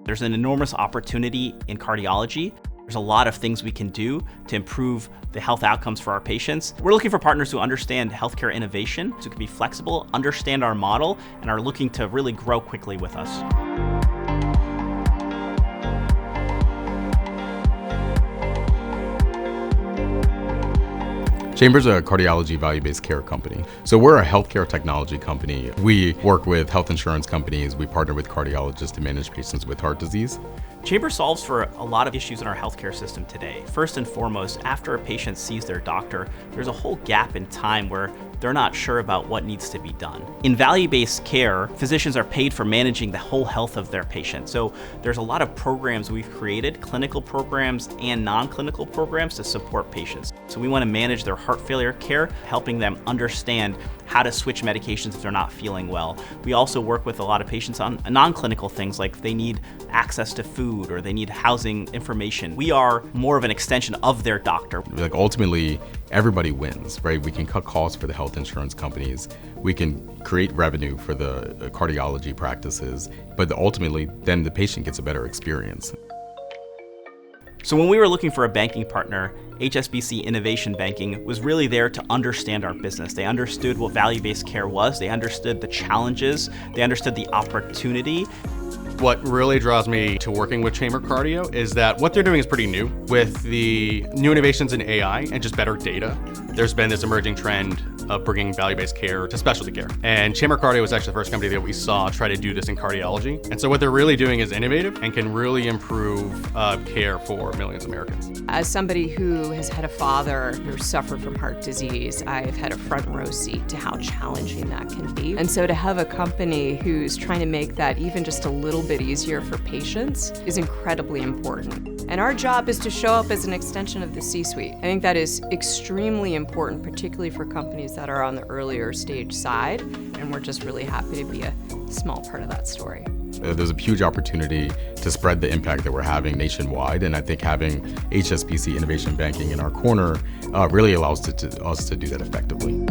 There's an enormous opportunity in cardiology. There's a lot of things we can do to improve the health outcomes for our patients. We're looking for partners who understand healthcare innovation, who can be flexible, understand our model, and are looking to really grow quickly with us. Chamber's a cardiology value-based care company. So we're a healthcare technology company. We work with health insurance companies. We partner with cardiologists to manage patients with heart disease. Chamber solves for a lot of issues in our healthcare system today. First and foremost, after a patient sees their doctor, there's a whole gap in time where they're not sure about what needs to be done. In value-based care, physicians are paid for managing the whole health of their patient. So there's a lot of programs we've created, clinical programs and non-clinical programs to support patients. So we want to manage their heart failure care, helping them understand how to switch medications if they're not feeling well. We also work with a lot of patients on non-clinical things like they need access to food or they need housing information. We are more of an extension of their doctor. Like ultimately, everybody wins, right? We can cut costs for the health insurance companies. We can create revenue for the cardiology practices, but ultimately, then the patient gets a better experience. So when we were looking for a banking partner, HSBC Innovation Banking was really there to understand our business. They understood what value-based care was, they understood the challenges, they understood the opportunity. What really draws me to working with Chamber Cardio is that what they're doing is pretty new. With the new innovations in AI and just better data, there's been this emerging trend of bringing value-based care to specialty care. And Chamber Cardio was actually the first company that we saw try to do this in cardiology. And so what they're really doing is innovative and can really improve care for millions of Americans. As somebody who has had a father who suffered from heart disease, I've had a front row seat to how challenging that can be. And so to have a company who's trying to make that even just a little bit easier for patients is incredibly important. And our job is to show up as an extension of the C-suite. I think that is extremely important, particularly for companies that are on the earlier stage side, and we're just really happy to be a small part of that story. There's a huge opportunity to spread the impact that we're having nationwide, and I think having HSBC Innovation Banking in our corner really allows us to do that effectively.